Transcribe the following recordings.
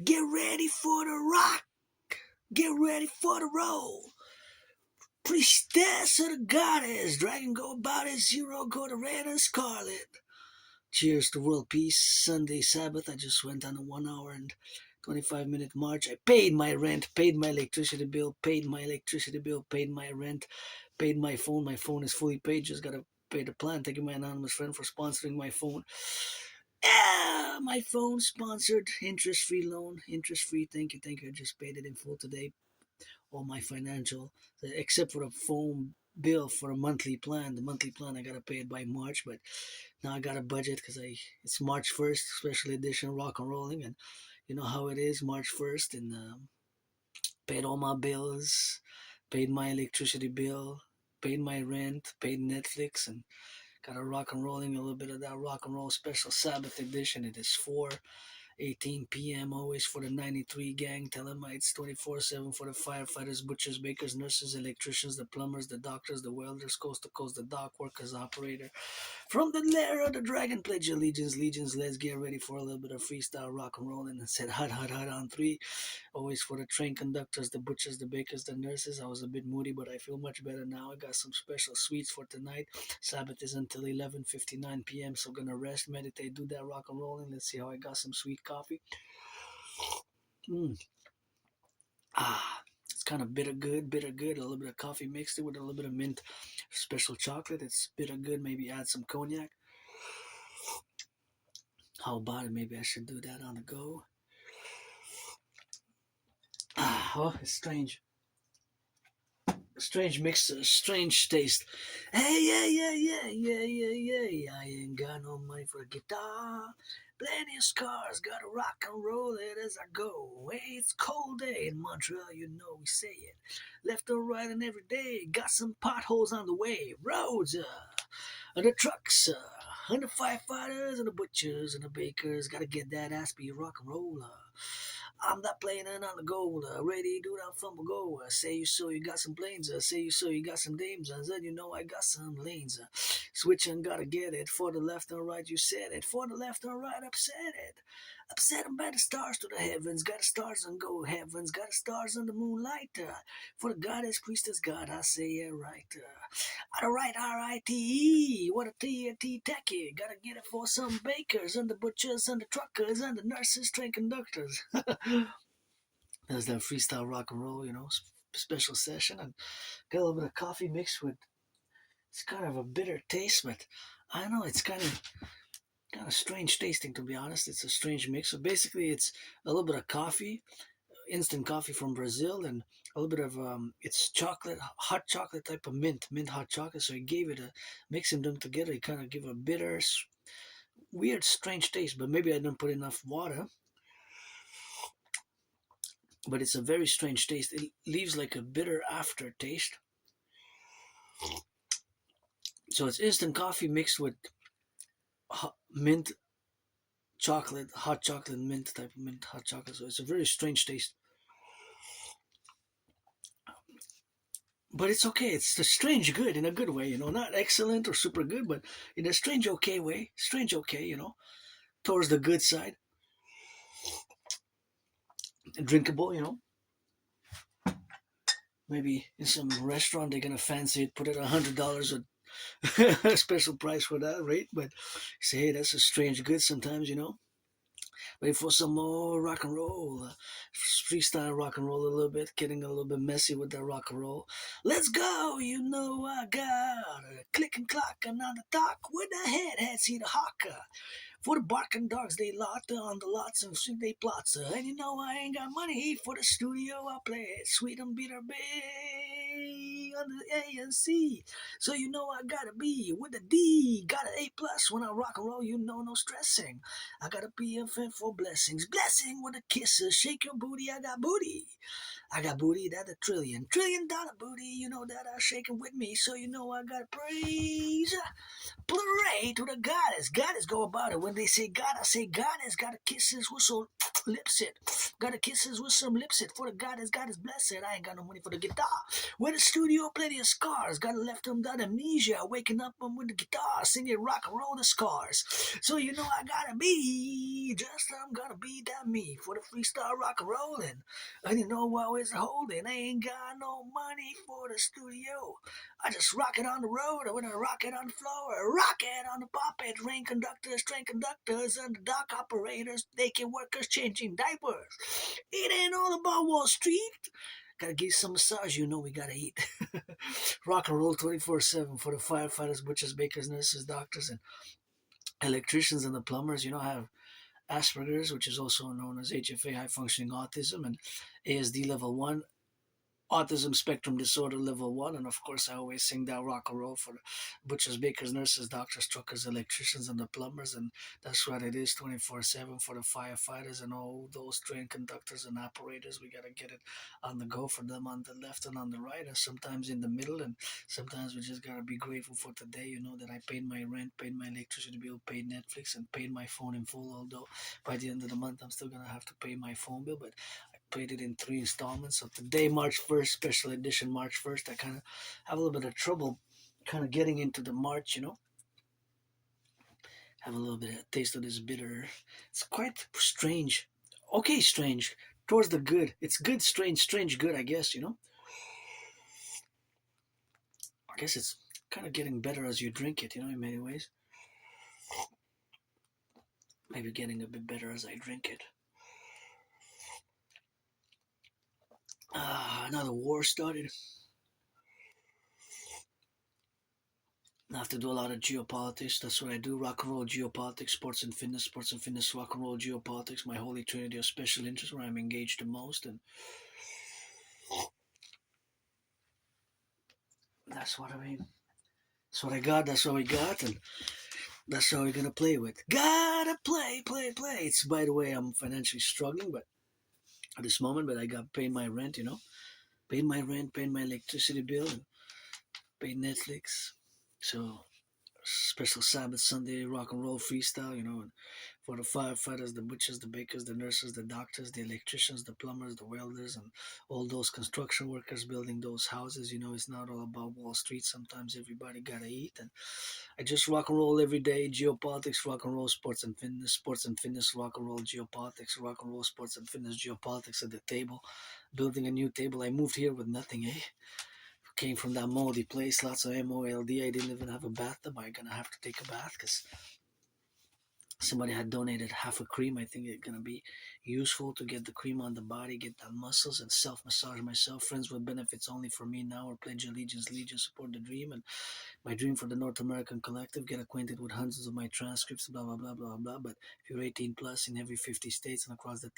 Get ready for the rock. Get ready for the roll. Priestess of the goddess. Dragon go about it. Zero go to red and scarlet. Cheers to world peace. Sunday Sabbath. I just went on a 1 hour and 25-minute march. I paid my rent, paid my electricity bill, paid my rent, paid my phone. My phone is fully paid. Just gotta pay the plan. Thank you, my anonymous friend, for sponsoring my phone. Yeah, my phone sponsored. Interest-free loan. Interest-free. Thank you. I just paid it in full today. All my financial, except for the phone bill for a monthly plan. The monthly plan I gotta pay it by March, but now I got a budget because it's March 1st, special edition rock and rolling, and you know how it is March 1st, and paid all my bills, paid my electricity bill, paid my rent, paid Netflix, and got a rock and rolling, a little bit of that rock and roll special Sabbath edition. It is 4:18 p.m. always for the 93 gang. Telemites 24/7 for the firefighters, butchers, bakers, nurses, electricians, the plumbers, the doctors, the welders, coast to coast, the dock workers, operator. From the lair of the dragon, pledge allegiance, legions. Let's get ready for a little bit of freestyle rock and roll. And said hot, hot, hot on three. Always for the train conductors, the butchers, the bakers, the nurses. I was a bit moody, but I feel much better now. I got some special sweets for tonight. Sabbath is until 11:59 p.m. So gonna rest, meditate, do that rock and roll, and let's see how I got some sweet coffee. It's kind of bitter good. A little bit of coffee mixed it with a little bit of mint, special chocolate. It's bitter good. Maybe add some cognac. How about it? Maybe I should do that on the go. Oh, it's strange. Strange mixer, strange taste. Hey, yeah. I ain't got no money for a guitar. Plenty of scars, gotta rock and roll it as I go. Hey, it's a cold day in Montreal, you know we say it. Left or right and every day, got some potholes on the way. Roads, and the trucks, and the firefighters and the butchers and the bakers. Gotta get that Aspiesque rock and roll. I'm not playing it on the goal. Ready, do that fumble go. Say you so, you got some planes. Say you so, you got some dames. Then you know I got some lanes. Switch and gotta get it. For the left and right, you said it. For the left and right, upset it. Upset them by the stars to the heavens. Got the stars and go heavens. Got the stars and the moonlight. For the goddess, priestess, God, I say it right. I write R-I-T-E. What a T-A-T techie. Gotta get it for some bakers and the butchers and the truckers and the nurses, train conductors. There's that freestyle rock and roll, special session. And got a little bit of coffee mixed with, it's kind of a bitter taste, but I don't know, it's kind of strange tasting, to be honest. It's a strange mix. So basically it's a little bit of coffee, instant coffee from Brazil, and a little bit of it's chocolate, hot chocolate type of mint hot chocolate. So he gave it mixing them together. He kind of give a bitter, weird, strange taste. But maybe I didn't put enough water. But it's a very strange taste. It leaves like a bitter aftertaste. So it's instant coffee mixed with mint chocolate, hot chocolate, mint type of mint hot chocolate. So it's a very strange taste. But it's okay. It's a strange good in a good way, not excellent or super good, but in a strange okay way. Strange okay, towards the good side. Drinkable. Maybe in some restaurant they're gonna fancy it, put it $100 a special price for that rate. But say, hey, that's a strange good sometimes. Wait for some more rock and roll. Freestyle rock and roll a little bit, getting a little bit messy with that rock and roll. Let's go, I got a click and clock and on the dock with the head see the hawker. For the barking dogs, they lot on the lots and they plots. And I ain't got money for the studio. I play it sweet and bitter bay on the A and C. So I gotta be with the D. Got an A plus when I rock and roll. No stressing. I gotta be a fan for blessings. Blessing with a kiss. Shake your booty. I got booty. I got booty that $1 trillion booty. That are shaking with me. So I gotta praise. Pray to the goddess. Goddess go about it. When they say God, I say goddess. Gotta kiss his whistle, lips it. Gotta kisses with some lipstick for the God is blessed. I ain't got no money for the guitar. With the studio, plenty of scars. Got left them that amnesia. Waking up with the guitar, singing rock and roll the scars. So you know I gotta be just I'm gonna be that me for the freestyle rock and rolling. And you know what is holding? I ain't got no money for the studio. I just rock it on the road. I wanna rock it on the floor. Rock it on the puppet. Train conductors, and the dock operators, taking workers, changing diapers. It ain't all about Wall Street. Gotta give some massage, you know we gotta eat. Rock and roll 24/7 for the firefighters, butchers, bakers, nurses, doctors, and electricians and the plumbers. You know, have Asperger's, which is also known as HFA, high functioning autism, and ASD level 1, autism spectrum disorder level 1. And of course I always sing that rock and roll for the butchers, bakers, nurses, doctors, truckers, electricians, and the plumbers. And that's what it is, 24/7 for the firefighters and all those train conductors and operators. We got to get it on the go for them on the left and on the right, and sometimes in the middle. And sometimes we just got to be grateful for today, you know, that I paid my rent, paid my electricity bill, paid Netflix, and paid my phone in full. Although by the end of the month I'm still going to have to pay my phone bill, but paid it in 3 installments. So today, March 1st, special edition March 1st, I kind of have a little bit of trouble kind of getting into the March, you know. Have a little bit of taste of this bitter. It's quite strange. Okay, strange. Towards the good. It's good, strange, strange, good, I guess, you know. I guess it's kind of getting better as you drink it, you know, in many ways. Maybe getting a bit better as I drink it. Another war started. I have to do a lot of geopolitics. That's what I do. Rock and roll, geopolitics, sports and fitness, rock and roll, geopolitics, my holy trinity of special interest where I'm engaged the most. And that's what I mean. That's what I got. That's what we got. And that's how we're going to play with. Gotta play, play, play. It's, by the way, I'm financially struggling but at this moment, but I got paid my rent, you know. Paid my rent, paid my electricity bill, and paid Netflix. So special Sabbath Sunday rock and roll freestyle, you know, and for the firefighters, the butchers, the bakers, the nurses, the doctors, the electricians, the plumbers, the welders, and all those construction workers building those houses. You know, it's not all about Wall Street. Sometimes everybody gotta eat, and I just rock and roll every day. Geopolitics, rock and roll, sports and fitness, rock and roll, geopolitics, rock and roll, sports and fitness, geopolitics at the table, building a new table. I moved here with nothing, eh? Came from that moldy place, lots of MOLD. I didn't even have a bathtub. I'm gonna have to take a bath because somebody had donated half a cream. I think it's gonna be useful to get the cream on the body, get the muscles, and self massage myself. Friends with benefits only for me now, or pledge allegiance, legion, support the dream, and my dream for the North American Collective. Get acquainted with hundreds of my transcripts, blah blah blah blah blah. But if you're 18 plus in every 50 states and across the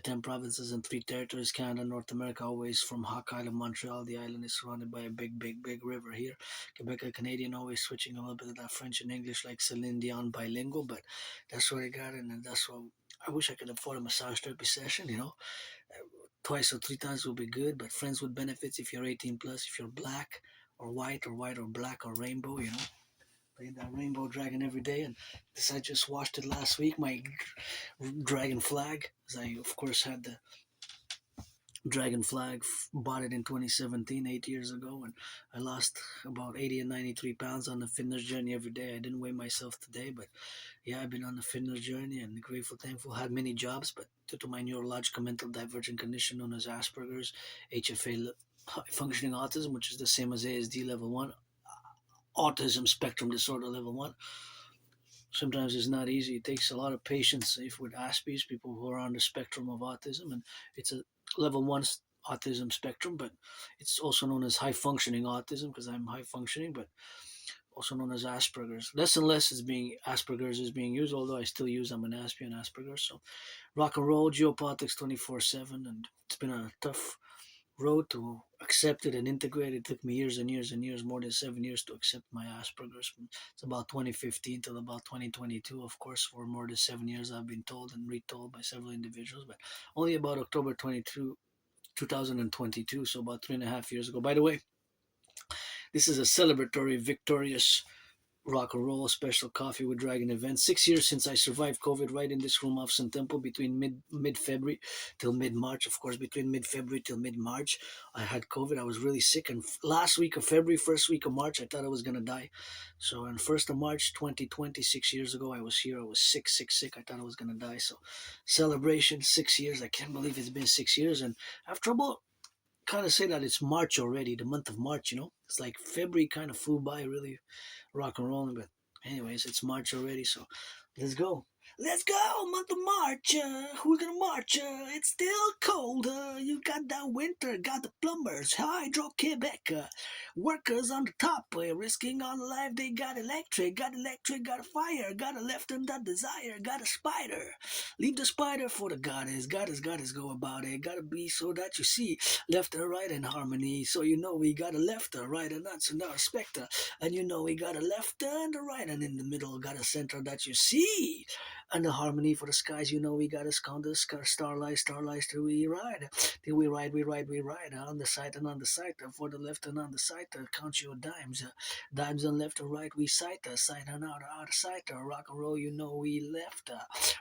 10 provinces and 3 territories, Canada, North America, always from Hawk Island, Montreal. The island is surrounded by a big, big, big river here. Quebec, a Canadian, always switching a little bit of that French and English like Celine Dion bilingual, but that's what I got, and that's what I wish I could afford a massage therapy session, you know. Twice or 3 times will be good, but friends with benefits if you're 18 plus, if you're black or white or black or rainbow, you know. Playing that rainbow dragon every day, and this I just washed it last week. My dragon flag, as I of course had the dragon flag, bought it in 2017, 8 years ago, and I lost about 80 and 93 pounds on the fitness journey every day. I didn't weigh myself today, but yeah, I've been on the fitness journey and grateful, thankful. Had many jobs, but due to my neurological mental divergent condition known as Asperger's, HFA, high functioning autism, which is the same as ASD level 1, autism spectrum disorder level 1. Sometimes it's not easy. It takes a lot of patience if with Aspiesque, people who are on the spectrum of autism, and it's a level 1 autism spectrum, but it's also known as high functioning autism because I'm high functioning, but also known as Asperger's. Less and less is being Asperger's is being used, although I still use I'm an Aspie and Asperger's. So rock and roll, geopolitics 24/7, and it's been a tough road to accept it and integrate it. It took me years and years and years, more than 7 years, to accept my Asperger's. It's about 2015 till about 2022. Of course, for more than 7 years, I've been told and retold by several individuals, but only about October 22, 2022, so about 3.5 years ago. By the way, this is a celebratory, victorious Rock&Roll special coffee with dragon event. 6 years since I survived COVID right in this room off Sun Temple between mid February till mid March. Of course, between mid February till mid March, I had COVID. I was really sick, and last week of February, first week of March, I thought I was gonna die. So on 1st of March 2020, 6 years ago, I was here. I was sick, sick, sick. I thought I was gonna die. So celebration, 6 years. I can't believe it's been 6 years, and I have trouble kind of say that it's March already, the month of March. It's like February kind of flew by really rock and rolling. But anyways, it's March already, so let's go. Let's go, month of March. Who's gonna march? It's still cold. You got that winter, got the plumbers, Hydro Quebec, workers on the top, risking on life. They got electric, got a fire, got a left and that desire, got a spider. Leave the spider for the goddess. Goddess, go about it. Gotta be so that you see left and right in harmony. So you know we got a left, a right, and not so now respect. And you know we got a left and a right, and in the middle got a center that you see. And the harmony for the skies, you know we got a count the starlight till we ride. Till we ride on the side and on the side, for the left and on the side, count your dimes. Dimes on left and right, we sight, side and out of sight, rock and roll, you know we left,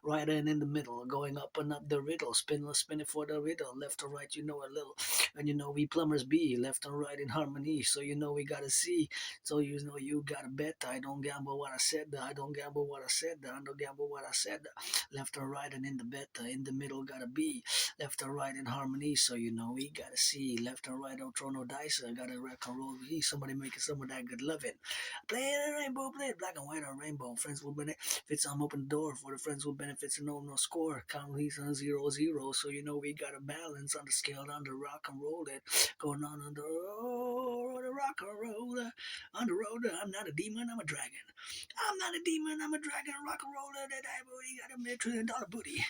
right and in the middle, going up and up the riddle, spin it for the riddle, left or right, you know a little, and you know we plumbers be left and right in harmony, so you know we gotta see, so you know you gotta bet. I don't gamble what I said, I don't gamble what I said, I don't gamble what I said, left or right and in the bet, in the middle gotta be left or right in harmony, so you know we gotta see left or right, don't throw no dice, I gotta rock and roll, somebody making some of that good loving. Play it a rainbow, play it black and white or rainbow. Friends will benefit. I'm open the door for the friends will benefits and no score. Count these on 0-0. So you know we got a balance on the scale on the rock and roll that going on the road, the rock and roll on the road. I'm not a demon, I'm a dragon. I'm not a demon, I'm a dragon. Rock and roll that I booty got $1 million booty.